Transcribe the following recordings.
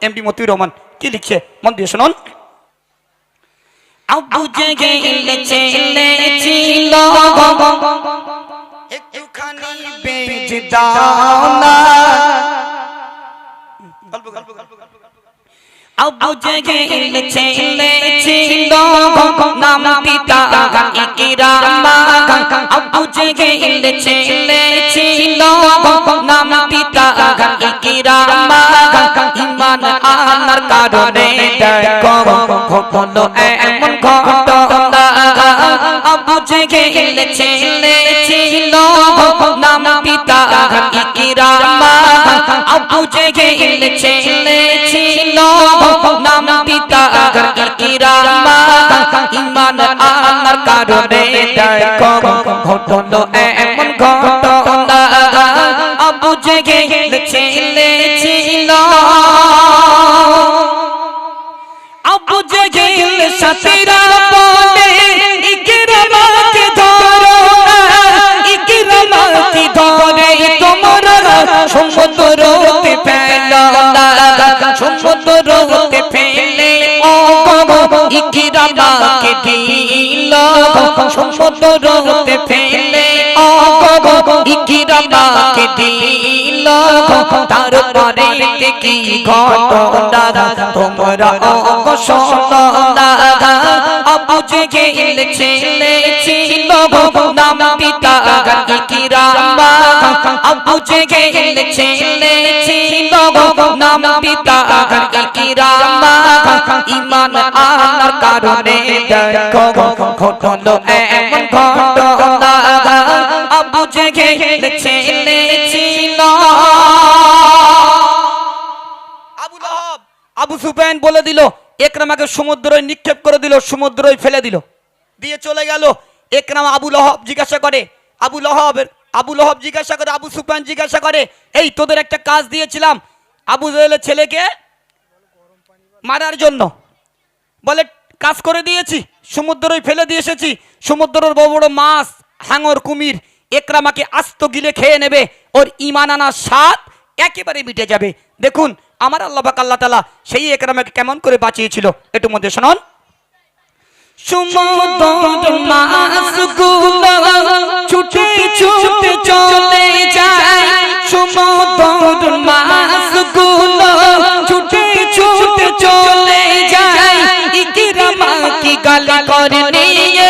MD Motiur Rahman কি লিখছে মন দিয়ে শুনুন। আবু জেহেল ছেলে ছিল একটুখানি বেজ দাও না। আবু জেহেল ছেলে ছিল নাম পিতা ইকরামা। আবু জেহেল ছেলে ছিল নাম পিতা ইকরামা। ঈমান আনার কারণে দেখো ঘটলো এমন ঘটনা। আবু জেহেল ছেলে ছিল নাম পিতা ইকরামা। আবু জেহেল ছেলে ছিল নাম পিতা ইকরামা। ঈমান আনার কারণে দেখো ঘটলো এমন ঘটনা। আবু জেহেল ছেলে ছিল আবু জেহেল সাথীরা বলে ইকরামাকে ধরো না, ইকরামাকে ধরে তোমরা সমুদ্রতে ফেলো না। সমুদ্রতে ফেলে ও ইকরামাকে দিল। সমুদ্রতে ফেলে ও ইকরামাকে দিল। তারপরে কি ঘটনা তোমরা শোনো না। আবু জেহেল ছেলে ছিল নাম পিতা ইকরামা। আবু জেহেল ছেলে ছিল নাম পিতা ইকরামা। ঈমান আনার কারণে দেখো ঘটলো এমন ঘটনা। আবু জেহেল ছেলে ছিল আবু সুফিয়ান বলে দিল একরামাকে সমুদ্রে নিক্ষেপ করে দিল, সমুদ্রে ফেলে দিল, দিয়ে চলে গেল। একরামা আবু লহব জিজ্ঞাসা করে, আবু লহব জিজ্ঞাসা করে, আবু সুফিয়ান জিজ্ঞাসা করে, এই তোদের একটা কাজ দিয়েছিলাম আবু জেহেলের ছেলেকে মারার জন্য, বলে কাজ করে দিয়েছি, সমুদ্রে ফেলে দিয়ে এসেছি। সমুদ্রের বড় বড় মাছ, হাঙর, কুমির একরামাকে আস্ত গিলে খেয়ে নেবে, ওর ঈমান আনার স্বাদ একেবারে মিটে যাবে। দেখুন আমার আল্লাহ পাক আল্লাহ তাআলা সেই একরামাকে কেমন করে বাঁচিয়েছিল, একটু মধ্যে শুনুন। সমুদ্র মাছগুলো ছুটে ছুটে চলে যায়। সমুদ্র মাছগুলো ছুটে ছুটে চলে যায়। ইকরামা কি গালি করে নিয়ে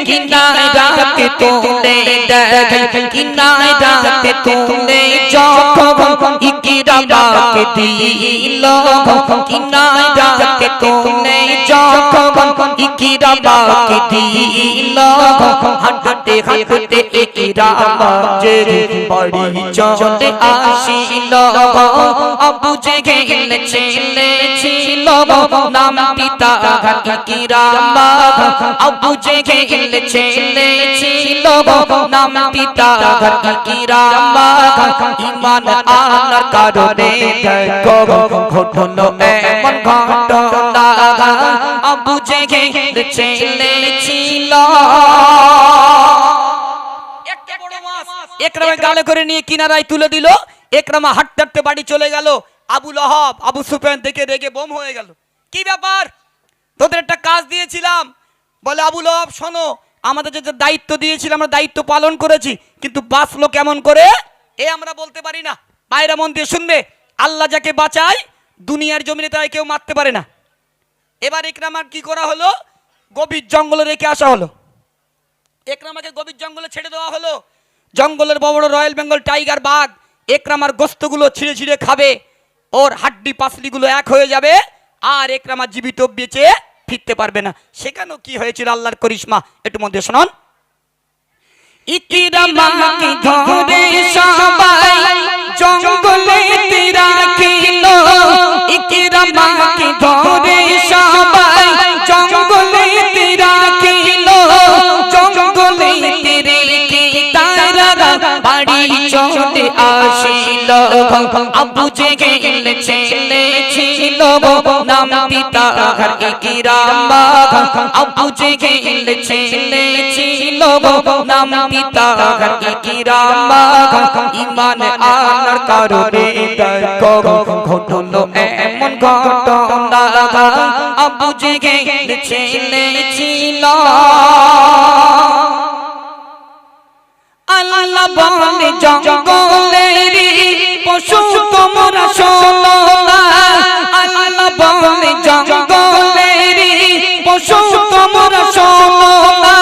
কিনারাতে তুলে দেয়। কিনারাতে তুলে যখন ইকরামাকে দিল। কিনারাতে তুলে যখন ইকরামাকে দিল। হাঁটতে হাঁটতে ইকরামা যে বাড়ি চলে আসিল। আবু জেহেল ছেলে ছিল নাম পিতা ইকরামা। আবু জেহেল ছেলে ছিল নাম পিতা ইকরামা। ঈমান আনার কারণে দেখো ঘটলো এমন ঘটনা। আবু জেহেল ছেলে ছিল একরামা গালে করে নিয়ে কিনারায় তুলে দিল। একরামা হাঁটতে হাঁটতে বাড়ি চলে গেল। আবু লহব আবু সুফিয়ান দেখে রেগে বোম হয়ে গেল। কি ব্যাপার, তোদের একটা কাজ দিয়েছিলাম। বলে আবু লহব শোনো, আমাদের যে দায়িত্ব দিয়েছিলাম আমরা দায়িত্ব পালন করেছি, কিন্তু বাঁচলো কেমন করে এ আমরা বলতে পারি না। ভাইরা মন দিয়ে শুনবে, আল্লাহ যাকে বাঁচায় দুনিয়ার জমিনে তাই কেউ মারতে পারে না। এবার একরামার কি করা হলো, গভীর জঙ্গলে রেখে আসা হলো। একরামাকে গভীর জঙ্গলে ছেড়ে দেওয়া হলো। জঙ্গলের বড় বড় রয়্যাল বেঙ্গল টাইগার বাঘ একরামার গোস্তগুলো ছিঁড়ে ছিঁড়ে খাবে, ওর হাড্ডি পাসলিগুলো এক হয়ে যাবে, আর একরামা জীবিত বেঁচে ফিরতে পারবে না। সেখানেও কি হয়েছিল আল্লাহর করিশ্মা, একটু মধ্যে শোনান। ইকরামাকে ধরে সবাই জঙ্গলেতে রাখিল। ইকরামাকে ধরে সবাই জঙ্গলেতে রাখিল। জঙ্গলেতে রেখে তারা বাড়ি চলে আসিল। আবু জেহেল ছেলে ছিল নাম পিতা ইকরামা। আবু জেহেল ছেলে ছিল নাম পিতা ইকরামা। ঈমান আনার কারণে দেখো ঘটলো এমন ঘটনা আবু জেহেল ছেলে ছিল আল্লাহ বলে জঙ্গলের পশু তোমরা শোনো না আল্লাহ বলে জঙ্গলের পশু তোমরা শোনো না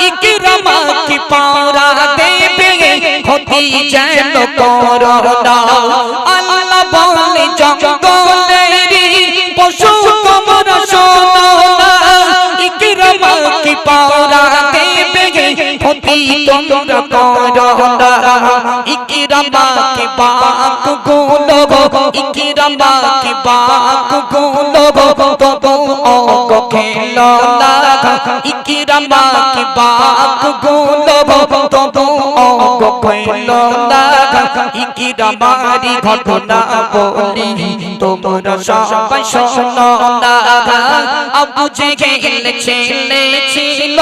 ইকরামা কি পাওরা দেবে ক্ষতি যেন করো না আল্লাহ বলে জঙ্গলের পশু তোমরা শোনো না ইকরামা কি পাওরা দেবে ক্ষতি তোমরা করো না ইকরামা কে বাক গুলো ইকরামা কে বাক গুলো তবু অঙ্ক খেলো না ইকরামা কে বাক গুলো তবু অঙ্ক খেলো না ইকরামারি ঘটনা বলি তোমরা সবাই শোনো না আবু জেহেল ছেলে ছিল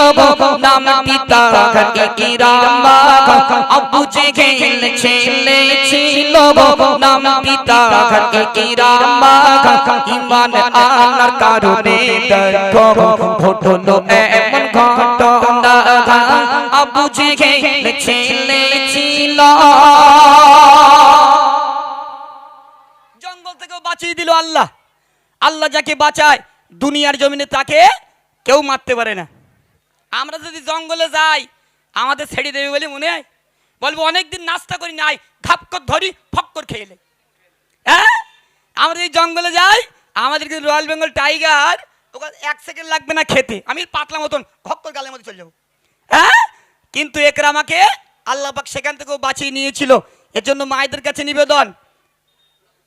নাম পিতার ইকরামা আবু জেহেল ছেলে ছিল নাম পিতার ইকরামা ঈমান আনার কারণে দেখো ঘটলো এমন ঘটনা আবু জেহেল ছেলে ছিল জঙ্গল থেকেও বাঁচিয়ে দিল আল্লাহ। আল্লাহ যাকে বাঁচায় দুনিয়ার জমিনে তাকে কেউ মারতে পারে না। আমরা যদি জঙ্গলে যাই আমাদের ছেড়ে দেবে বলে মনে হয়, বলবো অনেকদিন নাস্তা করি নাই ঘাপকর ধরি ফক্কর খেয়ে। হ্যাঁ, আমরা এই জঙ্গলে যাই আমাদের কিন্তু রয়্যাল বেঙ্গল টাইগার ওকে 1 সেকেন্ড লাগবে না খেতে, আমি পাতলা মতন ঘক্কর গালের মধ্যে চলে যাবো। হ্যাঁ, কিন্তু একরামাকে আল্লাহ পাক সেখান থেকেও বাঁচিয়ে নিয়েছিল। এর জন্য মায়েদের কাছে নিবেদন,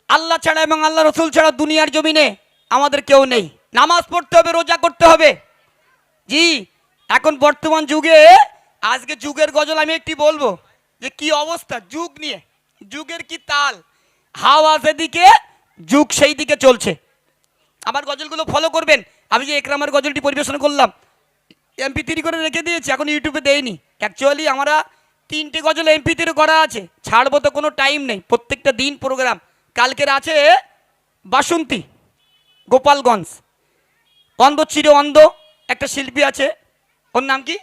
আল্লাহ ছাড়া এবং আল্লাহ রসুল ছাড়া দুনিয়ার জমিনে আমাদের কেউ নেই। নামাজ পড়তে হবে, রোজা করতে হবে। জি, এখন বর্তমান যুগে আজকে যুগের গজল আমি একটি বলবো যে কি অবস্থা যুগ নিয়ে, যুগের কি তাল, হাওয়া যেদিকে যুগ সেই দিকে চলছে। আমার গজলগুলো ফলো করবেন। আমি যে একরামার গজলটি পরিবেশন করলাম MP3 করে রেখে দিয়েছি, এখন ইউটিউবে দেয়নি। অ্যাকচুয়ালি আমরা 3টে গজল MP3 করা আছে, ছাড়বো তো কোনো টাইম নেই, প্রত্যেকটা দিন প্রোগ্রাম। কালকের আছে বাসন্তী, গোপালগঞ্জ, অন্ধ চিরে অন্ধ একটা শিল্পী আছে, ওর নাম কি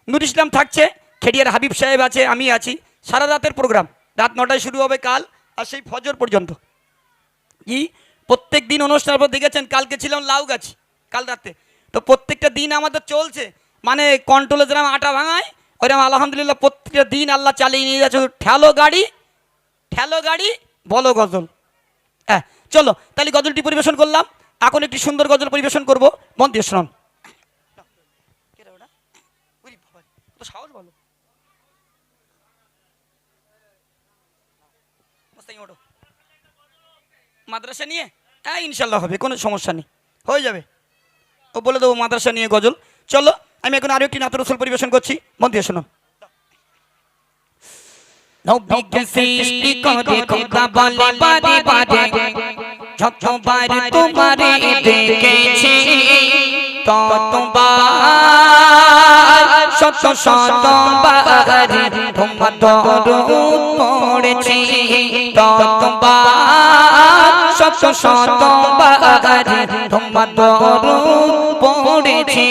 নুর ইসলাম থাকছে, খেডিয়ার হাবিব সাহেব আছে, আমি আছি। সারা রাতের প্রোগ্রাম, রাত 9টায় শুরু হবে কাল আর সেই ফজর পর্যন্ত। প্রত্যেক দিন অনুষ্ঠানের পর দেখেছেন, কালকে ছিলাম লাউগাছি কাল রাতে। তো প্রত্যেকটা দিন আমাদের চলছে, মানে কন্ট্রোলে যেরকম আটা ভাঙায় ওইরকম আলহামদুলিল্লাহ প্রত্যেকটা দিন আল্লাহ চালিয়ে নিয়ে যাচ্ছে। ঠেলো গাড়ি বলো গজল। হ্যাঁ, চলো তাহলে গজলটি পরিবেশন করলাম। এখন একটি সুন্দর গজল পরিবেশন করব, মন দিয়ে শুনুন। মাদ্রাসা নিয়ে হ্যাঁ ইনশাল্লাহ হবে, কোনো সমস্যা নেই, হয়ে যাবে। ও বলে দেবো মাদ্রাসা নিয়ে গজল। চলো আমি এখন আরো একটি নাত রসুল পরিবেশন করছি, মন দিয়ে শুনুন। নবীকে সৃষ্টি করে খোদা বলে বারে বারে যতবার তোমারে দেখেছি ততবার শত শতবার তোমার দরুদ পড়েছি ততবার শত শতবার তোমার দরুদ পড়েছি।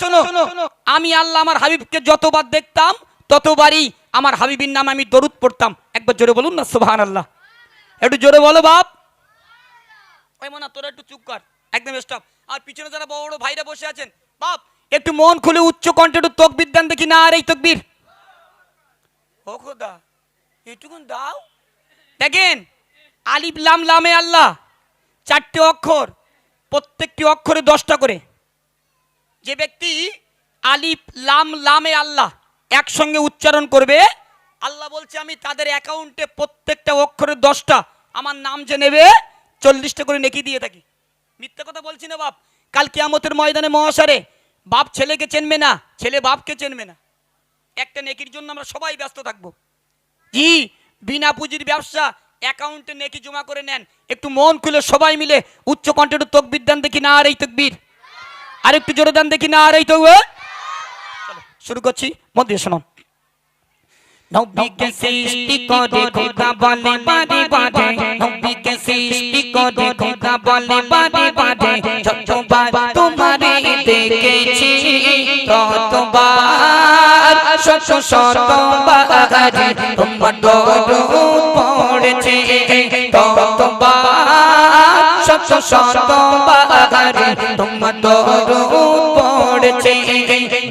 শোনো, আমি আল্লাহ আমার হাবিবকে যতবার দেখতাম ততবারই আমার হাবিবের নামে আমি দরুদ পড়তাম। একবার জোরে বলুন না সুবহানাল্লাহ, একটু জোরে বলো বাপ। ওই মনা তোরা একটু চুপ কর, একদম স্টপ। আর পিছনে যারা বড় বড় ভাইরা বসে আছেন বাপ, একটু মন খুলে উচ্চ কণ্ঠে একটু তাকবীর দেন দেখি না। আর এই তাকবীর ও খোদা এইটুকুন দাও। দেখেন আলিফ লাম লামে আল্লাহ, 4টে অক্ষর, প্রত্যেকটি অক্ষরে 10টা করে। যে ব্যক্তি আলিফ লাম লামে আল্লাহ একসঙ্গে উচ্চারণ করবে, আল্লাহ বলছে আমি তাদের অ্যাকাউন্টে প্রত্যেকটা অক্ষরে 10টা আমার নাম যে নেবে 40টা করে নেকি দিয়ে থাকি। মিথ্যা কথা বলছি না বাপ। কাল কিয়ামতের ময়দানে মহাশারে বাপ ছেলেকে চেনবে না, ছেলে বাপকে চেনবে না। একটা নেকির জন্য আমরা সবাই ব্যস্ত থাকবো। জি, বিনা পুঁজির ব্যবসা, অ্যাকাউন্টে নেকি জমা করে নেন। একটু মন খুলে সবাই মিলে উচ্চ কণ্ঠে একটু তাকবীর দেন দেখি না। আর এই তাকবীর আর একটু জোরে দেন দেখি না। আর এই তো শুরু করছি, মন দিয়ে শুনুন। নবীকে সৃষ্টি করে খোদা বলে বারে বারে নবীকে সৃষ্টি করে খোদা বলে বারে বারে যতবার তোমারে দেখেছি ততবার শত শতবার তোমার দরুদ পড়েছি ততবার শত শতবার তোমার দরুদ পড়েছি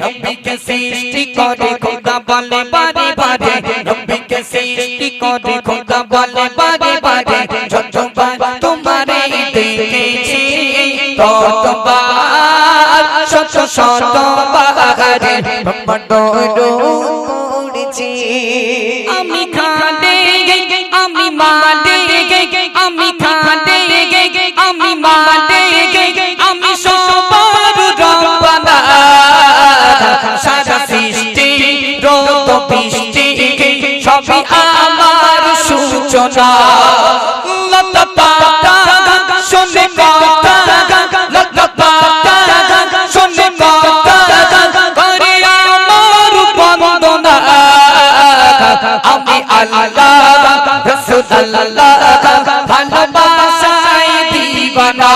নবীকে সৃষ্টি করে খোদা বলে বারে বারে নবীকে সৃষ্টি করে খোদা বলে বারে বারে যতবার তোমারে দেখেছি ততবার শত শতবার তোমার দরুদ পড়েছি আমি খানে আমি মালে আমি খানে আমি মালে আমি সবার রব্বানা সারা সৃষ্টি রত বৃষ্টি সবই আমার সূচনা লতা পাতা শোনে কথা লতা পাতা শোনে কথা করে আমার বন্দনা আমি আল্লাহ রাসূল আল্লাহ ভালোবাসায় দিবানা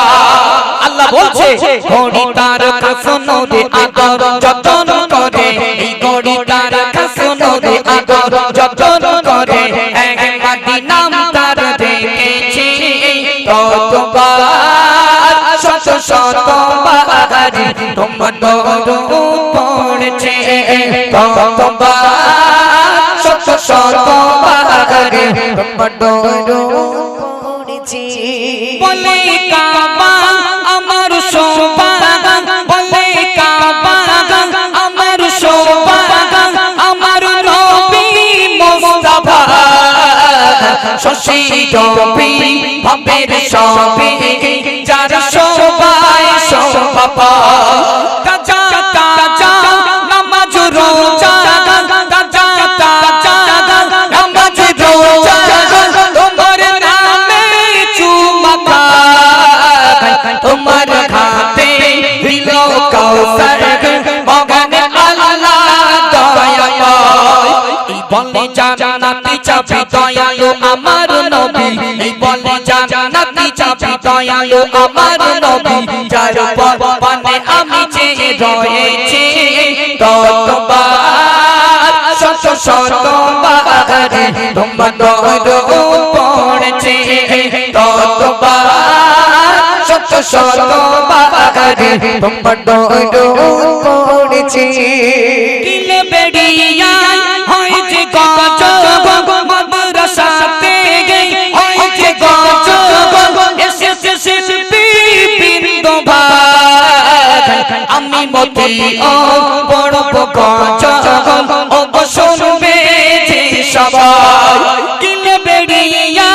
আল্লাহ বলছে ঘড়ি তার কাসনো রে আদর যতন করে এই ঘড়ি তার কাসনো রে আদর যতন করে একবারই নাম তার দেখেছি ততবার শত শতবার তোমার দরুদ পড়েছে ততবার শত শতবার তোমার দরুদ পড়েছি বলে কাবা আমার শোভা বলে কাবা আমার শোভা আমার নবী মুস্তাফা শশী রবি ভবের সবে যার শোভায় শোভা তাজা তাজা নামাজ রোজা তাজা তাজা নামাজ রোজা তোমার নামে চুমা তোমার হাতে দিল কাউসার মগন আল্লাহ দয়াময় এই বলে জান্নাতি চাবি দয়ালু আমার নবী এই বলে জান্নাতি চাবি দয়ালু আমার নবী যার পানে আমি চেয়ে রয়েছি ততবার শত শতবার তোমার দরুদ পড়েছে ততবার শত শতবার তোমার দরুদ পড়েছে দিলে বেড়িয়া হয়েছে গজব মাদ্রাসাতে হয়েছে গজব এসেছে শিল্পী বৃন্দ ভাই আমি মতি ও পড়ব গজব ও শুনবে যে সবাই দিলে বেড়িয়া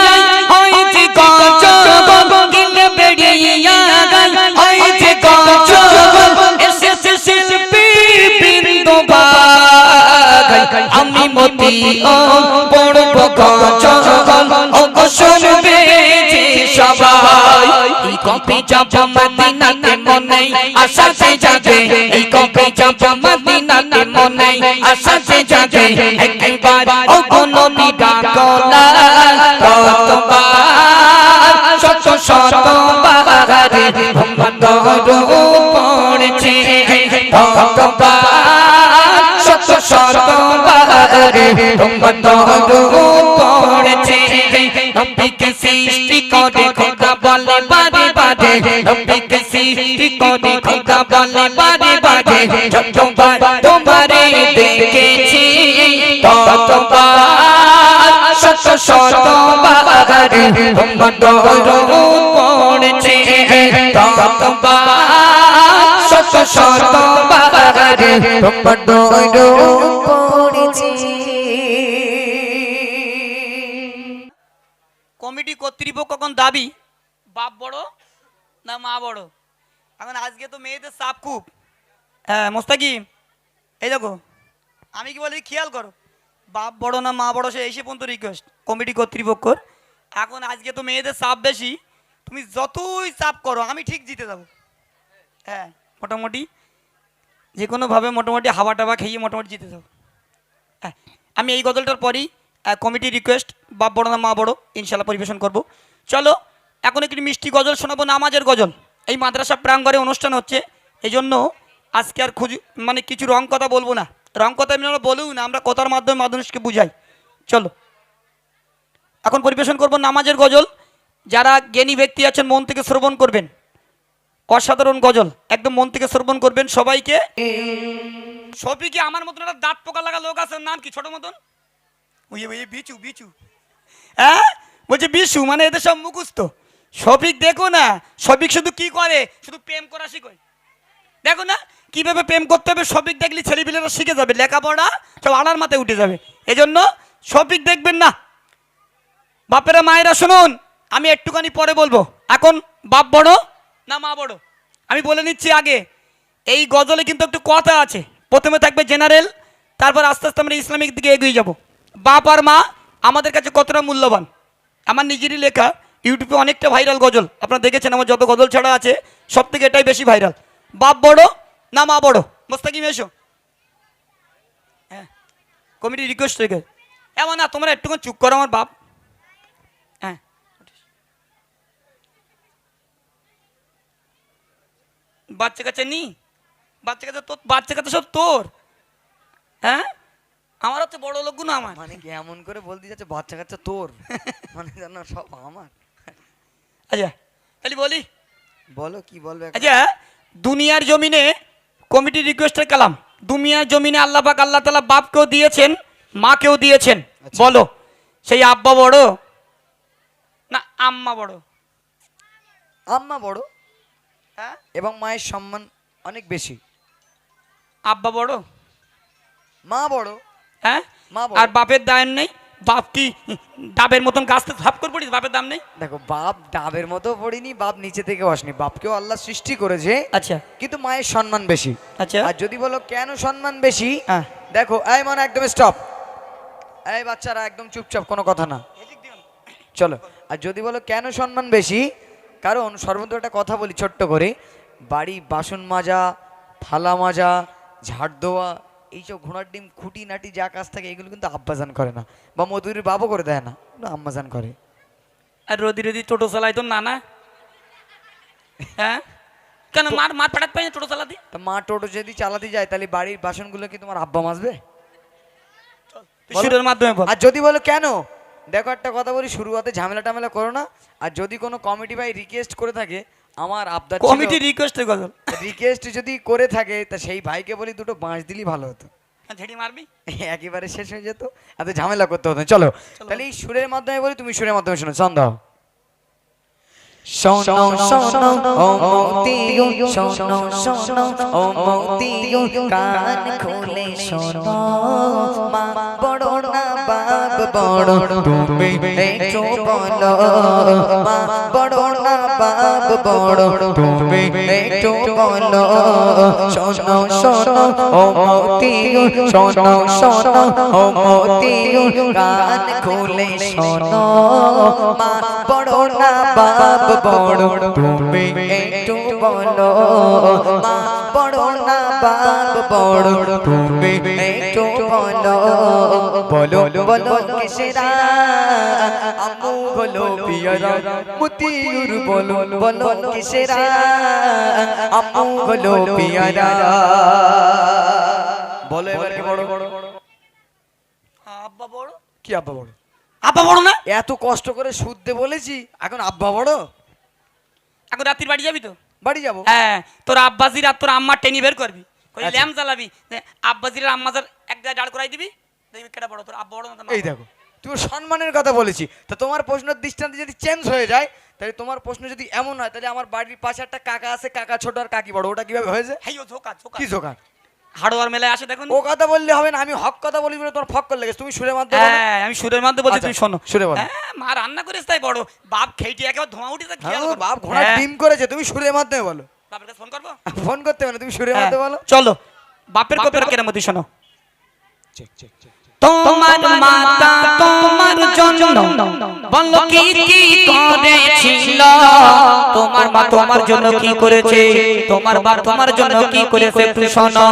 হয়েছে গজব দিলে বেড়িয়া হয়েছে গজব এসেছে শিল্পী বৃন্দ ভাই আমি মতি ও পড়ব গজব ও শুনবে যে সবাই এই কপি যাব মদিনাতে মনে আশা সে যাবে এই কপি যাব মদিনাতে মনে আশা সে যাবে একবার ও কোন নিডাকলা ততবার শত শতবার তোমার দরুদ পড়েছে ততবার শত শতবার তোমার দরুদ পড়েছে নবীকে সৃষ্টি করে খোদা বলে বারে বারে নবীকে সৃষ্টি করে খোদা বলে বারে বারে যতবার তোমারে দেখেছি ততবার শত শতবার তোমার দরুদ পড়েছে ততবার শত শতবার তোমার দরুদ পড়েছে কমিটি কর্তৃপক্ষ কখন দাবি বাপ বড় না মা বড় এখন আজকে তো মেয়েদের চাপ খুব হ্যাঁ মোস্তাকিম এই দেখো আমি কি বলি খেয়াল করো বাপ বড় না মা বড় সে এসে পর্যন্ত রিকোয়েস্ট কমিটি কর্তৃপক্ষর এখন আজকে তো মেয়েদের চাপ বেশি তুমি যতই চাপ করো আমি ঠিক জিতে যাবো হ্যাঁ মোটামুটি যে কোনোভাবে মোটামুটি হাওয়া টাওয়া খেয়ে মোটামুটি জিতে যাবো হ্যাঁ আমি এই গজলটার পরই কমিটি রিকোয়েস্ট বাপ বড় না মা বড় ইনশাল্লাহ পরিবেশন করব। চলো এখন একটি মিষ্টি গজল শোনাবো, নামাজের গজল। এই মাদ্রাসা প্রাঙ্গণে অনুষ্ঠান হচ্ছে, এই জন্য আজকে আর মানে কিছু রং কথা বলবো না, রং কথা আমরা বলেও না, আমরা কথার মাধ্যমে মানুষকে বুঝাই। চলো এখন পরিবেশন করব নামাজের গজল। যারা জ্ঞানী ব্যক্তি আছেন মন থেকে শ্রবণ করবেন, অসাধারণ গজল, একদম মন থেকে শ্রবণ করবেন সবাইকে। শফিকে আমার মতন একটা দাঁত পোকা লাগা লোক আছে, ওর নাম কি ছোট মতন? ওই বিচু বিচু, হ্যাঁ বলছে বিশু, মানে এদের সব মুখস্থ। শফিক দেখো না, শফিক শুধু কি করে, শুধু প্রেম করা শিখোয়। দেখো না কিভাবে প্রেম করতে হবে, শফিক দেখলে ছেলেপিলেরা শিখে যাবে, লেখাপড়া সব আনার মাথায় উঠে যাবে। এজন্য শফিক দেখবেন না। বাপেরা মায়েরা শুনুন, আমি একটুখানি পরে বলবো, এখন বাপ বড় না মা বড় আমি বলে নিচ্ছি আগে। এই গজলে কিন্তু একটু কথা আছে, প্রথমে থাকবে জেনারেল, তারপর আস্তে আস্তে আমরা ইসলামিক দিকে এগিয়ে যাব। বাপ আর মা আমাদের কাছে কতটা মূল্যবান, আমার নিজেরই লেখা, ইউটিউবে অনেকটা ভাইরাল গজল আপনারা দেখেছেন, আমার যত গজল ছাড়া আছে সব থেকে এটাই বেশি ভাইরাল। বাপ বড় না মা বড়? মোস্তাকিম এসো। হ্যাঁ কমিটি রিকোয়েস্ট রেখে এমন না, তোমরা একটুখানি চুপ করো আমার বাপ। হ্যাঁ বাচ্চা কাচ্চা নি, বাচ্চা কাচ্চা তোর, বাচ্চা কাচ্চা সব তোর। হ্যাঁ আমার হচ্ছে বড় লোকগুলো আমার, মানে কি এমন করে বলতে যাচ্ছে বাচ্চা কাচ্চা তোর, মানে জানো সব আমার। আচ্ছা তাহলে বলি, বলো কি বলবে এখন? আচ্ছা দুনিয়ার জমিনে কমিটি রিকোয়েস্টের কালাম, দুনিয়ার জমিনে আল্লাহ পাক আল্লাহ তাআলা বাপকেও দিয়েছেন মাকেও দিয়েছেন। আচ্ছা। বলো সেই আব্বা বড় না আম্মা বড়? আম্মা বড়, হ্যাঁ এবং মায়ের সম্মান অনেক বেশি। আব্বা বড়, মা বড়, হ্যাঁ মা বড়। আর বাপের দাম নেই? বাপ কি ডাবের মতন গাছতে ঝাপ করে পড়িস, বাপের দাম নেই? দেখো বাপ ডাবের মতো পড়িনি, বাপ নিচে থেকে আসনি, বাপকেও আল্লাহ সৃষ্টি করেছে, আচ্ছা কিন্তু মায়ের সম্মান বেশি। আচ্ছা আর যদি বলো কেন সম্মান বেশি, হ্যাঁ দেখো এই মানে একদম স্টপ, এই বাচ্চারা একদম চুপচাপ, কোনো কথা না, চলো। আর যদি বলো কেন সম্মান বেশি, কারণ সর্বত একটা কথা বলি ছোট্ট করে, বাড়ি বাসন মাজা, থালা মাজা, ঝাড় দেওয়া, এইসব ঘোড়ার ডিম খুঁটি নাটি যা কাজ থাকে এগুলো কিন্তু আব্বাজান করে না, বা মধুরীর বাবু করে দেয় না, ওগুলো আম্মাজান করে। আর রোদি রোদি টোটো চালাই তো না না, হ্যাঁ কেন মার মার পাঠাতে পাই না টোটো চালাতে? তা মা টোটো যদি চালাতে যায় তাহলে বাড়ির বাসনগুলো কি তোমার আব্বা মাজবে? সুরের মাধ্যমে বল। আর যদি বলো কেন, দেখো একটা কথা বলি, শুরুতে ঝামেলা টামেলা করো না। আর যদি কোনো কমিটি ভাই রিকোয়েস্ট করে থাকে, আমার আবদার কমিটি রিকোয়েস্টের গজল রিকোয়েস্ট যদি করে থাকে, তা সেই ভাইকে বলি দুটো বাঁশ দিলেই ভালো হতো, ঝেড়ি মারবি। একেবারে শেষ হয়ে যেত, এত ঝামেলা করতে হতো না। চলো তাহলে এই সুরের মাধ্যমে বলি, তুমি সুরের মাধ্যমে শোনো, ছন্দ। শোনো শোনো ও মতিয়ু, শোনো শোনো ও মতিয়ু, কান খুলে শোনো, মা বড় না বাপ বড়, তুমি একটু বলো, মা বড় না বাপ বড়, তুমি একটু বলো। শোনো শোনো ও মতিয়ু, শোনো শোনো ও মতিয়ু, কান খুলে শোনো, মা বড় না বাপ বড়, তুমি একটু বলো, মা বড় না বাপ বড়, তুমি একটু বলো। বলো বলো কিসেরা আম্মু হলো পিয়ারা, মতিয়ুর বলো বলো কিসেরা আম্মু হলো পিয়ারা। বলো এবার কি বড়? আব্বা বড়? কি আব্বা বড়? আব্বা বড় না? এত কষ্ট করে শুদ্ধে বলেছি, এখন আব্বা বড়? এখন রাত্রির বাড়ি যাবি তো? বাড়ি যাবো। হ্যাঁ তোর আব্বাজির আর তোর আম্মা টেনি বের করবি, কই আচ্ছা। ল্যাম জ্বালাবি, আব্বাজির আর আম্মাজার এক জায়গায় দাঁড় করাই দিবি, দেখবি কেটা বড়, তোর আব্বা বড় না তোর মা এই বড়? দেখো তুমি সম্মানের কথা বলেছি, তো তোমার প্রশ্নের দৃষ্টান্ত যদি চেঞ্জ হয়ে যায়, তাহলে তোমার প্রশ্ন যদি এমন হয়, তাহলে আমার বাড়ির পাশে একটা কাকা আছে, কাকা ছোট আর কাকি বড়, ওটা কিভাবে হয়েছে? হেই ও ঝোকা ঝোকা কি জোগাড়? হাড়োয়ার মেলায় আসে দেখুন। ও কথা বললে হবে না, আমি হক কথা বলি বলে তোমার ফক করে লেগেছে, তুমি সুরের মাধ্যমে বলো। হ্যাঁ আমি সুরের মধ্যে বলছি, আচ্ছা, তুমি শোনো। সুরে বলো। হ্যাঁ মা রান্না করিস তাই বড়, বাপ খেইটি একেবারে ধোঁয়া উঠেছে, খেয়াল হ্যাঁ, কর। বাপ ঘোড়া হ্যাঁ, ডিম করেছে, তুমি সুরের মাধ্যমে বলো। বাপের কাছে ফোন করবো। ফোন করতে হবে না, তুমি সুরের হ্যাঁ, মাধ্যমে বলো। চলো বাপের কপের কেরামতি শোনো। তোমার মাতা তোমার জন্য বলো কি কি করেছিল তোমার মা তোমার জন্য কি করেছে তোমার বাপ তোমার জন্য কি করেছে একটু শোনো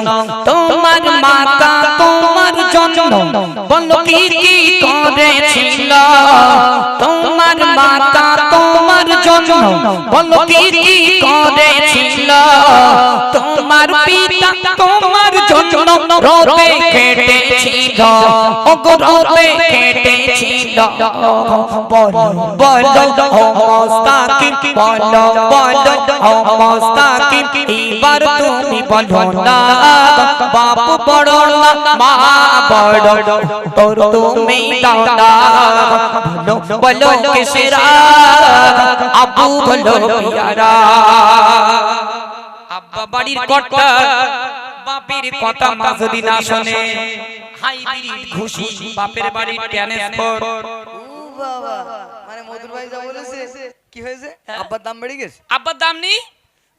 তোমার মাতা তোমার জন্য বলো কি কি করেছিল তোমার মাতা তোমার জন্য বলো কি কি করেছিল তোমার পিতা তোমার জন্য রোদে কেটেছিল ওগো রোদে কেটেছিল বলো বলো ও মুস্তাকিম বলো বলো ও মুস্তাকিম এবার তুমি বলো না বাপ বড় না মা বড় তোর তুমি দাও না বলো বলো কিসরা আবু বলো পিয়ারা আব্বা বাড়ির কর্তা বাপের কথা মা যদি না শোনে হাইব্রিড খুশি বাপের বাড়ির ট্রান্সফার ও বাবা, মানে মধুর ভাই যা বলেছে কি হয়েছে? আব্বার দাম বেড়ে গেছে? আব্বার দাম নেই,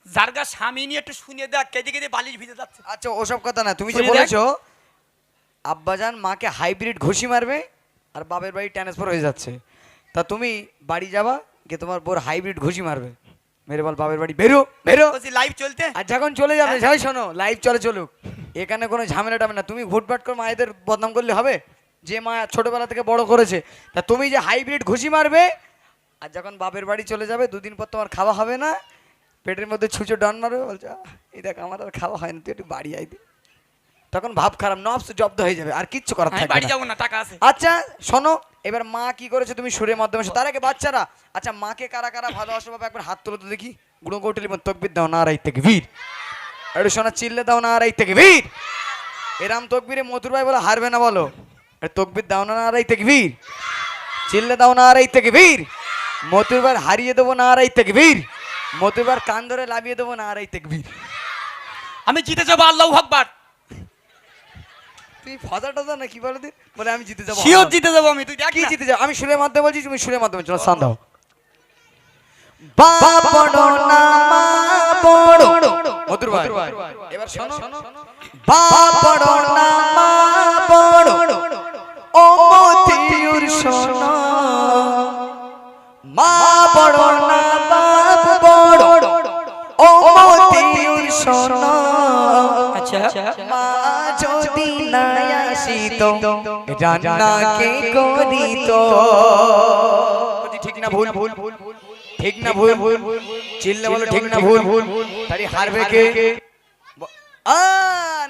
জারগা স্বামী নিয়ে একটু শুনিয়ে দেখ, কেঁদে কেঁদে বালিশ ভিজে যাচ্ছে। আচ্ছা ওসব কথা না, তুমি যে শুনে দেখ। বলেছো আব্বাজান মাকে হাইব্রিড ঘুষি মারবে আর বাপের বাড়ি ট্রান্সফার হয়ে যাচ্ছে, তা তুমি বাড়ি যাবা গিয়ে তোমার বোর হাইব্রিড ঘুষি মারবে, মেরে বল বাপের বাড়ি বেরো বেরো। বলছি লাইভ চলতে, আর যখন চলে যাবে যাই শোনো লাইভ চলে চলুক, এখানে কোনো ঝামেলা টামে না, তুমি ঘুটপাট করে মায়েদের বদনাম করলে হবে? যে মা ছোটবেলা থেকে বড় করেছে, তা তুমি যে হাইব্রিড ঘুষি মারবে আর যখন বাপের বাড়ি চলে যাবে দুদিন পর তোমার খাওয়া হবে না, পেটের মধ্যে ছুঁচো ডন মারবে, বলছে এই দেখ আমার আর খাওয়া হয় না, তুই একটু বাড়ি আইতে, তখন ভাব খারাপ নফস জব্দ হয়ে যাবে, আর কিচ্ছু করার আমি থাকবে বাড়ি না। যাবো না, টাকা আছে। আচ্ছা শোনো, এবার মা কি করেছে তুমি সুরের মাধ্যমে তার আগে বাচ্চারা, আচ্ছা মাকে কারা কারা ভালোবাসো বাবা একবার হাত তুলো তো দেখি, গুঁড়ো কৌটলি মতো তকবির দাও না আর থেকে বীর, একটু শোনা চিল্লে দাও না আর থেকে বীর, এরাম তকবিরে মধুর ভাই বলে হারবে না, বলো তকবির দাও না আর থেকে বীর, চিল্লে দাও না আর থেকে বীর, মধুর ভাই হারিয়ে দেবো না আর থেকে বীর, মধুর ভাই কান ধরে লাভিয়ে দেবো না আর থেকে বীর। আমি জিতে যাবো, আল্লাহু আকবার। তুই ফজা টজা না কি বলে দিন, বলে আমি জিতে যাবো, শিওর জিতে যাবো আমি, তুই দেখ কি না। জিতে যাও? আমি সুরের মাধ্যমে বলছি, তুমি সুরের মাধ্যমে চলো, সান দাও। বাপ বড় না মা বড়, মধুর ভাই এবার শোনো, বাপ বড় না মা বড়, ও মতিউর শোনো, মা বড় না বাপ বড়, ও মতিউর শোনো, আচ্ছা মা যদি না আসিত রান্না কে করিত, ঠিক না ভুল? ঠিক না ভুল? চিল্লে বলো ঠিক না ভুল? তাই হারবে কে?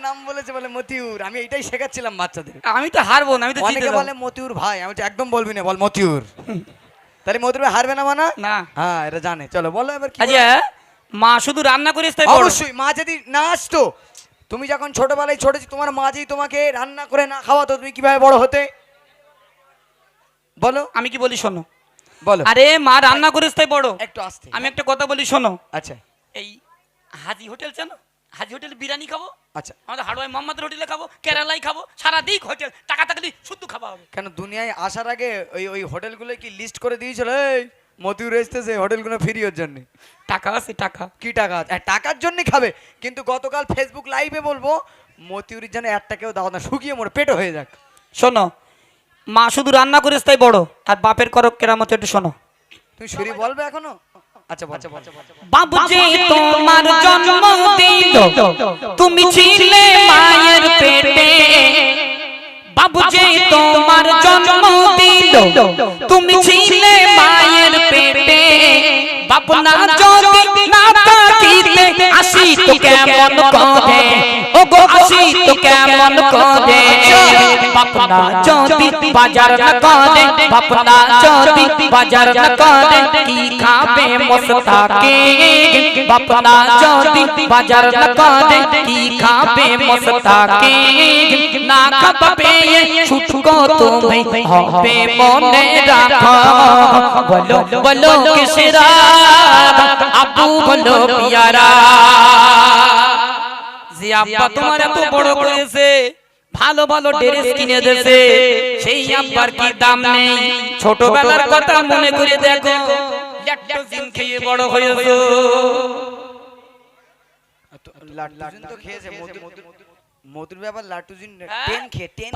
নাম বলেছে বলে মতিউর, আমি এটাই শেখাচ্ছিলাম বাচ্চাদের। আমি তো হারবো না, আমি তো জিতে অনেকে যাবো। বলে মতিউর ভাই, আমি তো একদম বলবি না, বল মতিউর, তাহলে মতিউর ভাই হারবে না মানা? না। হ্যাঁ এটা জানে, চলো বলো এবার কি আচ্ছা মা শুধু রান্না করিস তাই বড়? অবশ্যই মা যদি না আসতো, তুমি যখন ছোটবেলায় ছোট তোমার মা যদি তোমাকে রান্না করে না খাওয়াতো, তুমি কিভাবে বড় হতে বলো? আমি কি বলি শোনো, বলো আরে মা রান্না করিস তাই বড়। একটু আসতে। আমি একটা কথা বলি শোনো, আচ্ছা এই হাজি হোটেল জানো, হাজি হোটেল বিরিয়ানি খাবো, আচ্ছা, আমাদের হাড়োয়াই মোহাম্মদের হোটেলে খাবো, কেরালাই খাবো, সারাদিন হোটেল, টাকা থাকলে শুদ্ধ খাওয়া হবে। কেন দুনিয়ায় আসার আগে ওই ওই হোটেলগুলো কি লিস্ট করে দিয়েছিল, এই মতিউর এসতেছে হোটেলগুলো ফ্রি ওর জন্য? টাকা আছে টাকা। কি টাকা আছে? টাকার জন্য খাবে, কিন্তু গতকাল ফেসবুক লাইভে বলবো মতিউরের জন্য একটা কেউ দাও না, শুকিয়ে মরে পেটও হয়ে যাক। শোনো, মা শুধু রান্না করিস তাই বড়, আর বাপের করক কেরামত একটু শোনো। তুমি শুরি বলবে এখনো? আচ্ছা বল। বাবু যে তোমার জন্ম দিল তুমি ছিলে মায়ের পেটে বাবু যে তোমার জন্ম দিল তুমি ছিলে মায়ের পেটে বাবু না যদি না থাকিতে আসি তো কেমন করে ওগো আসি তো কেমন করে বাপ না যদি বাজার না করে বাপ না যদি বাজার না করে কি খাবে মস্তাকে বাপ না যদি বাজার না করে কি খাবে মস্তাকে না খাবে ছুটকো তুমি হবে মনে রাখো বলো বলো কিসরা আবু বলো পিয়ারা যে আব্বা তোমার এত বড় করেছে, ভালো ভালো ড্রেস কিনে দিয়েছে, সেই আব্বার কি দাম নেই? ছোটবেলার কথা মনে করে দেখো, ল্যাকটোজিন খেয়ে বড় হয়েছো। লাটুজিন তো খেয়েছে, মধুর ব্যাপার লাটুজিন হ্যাঁ? 10 খেয়ে 10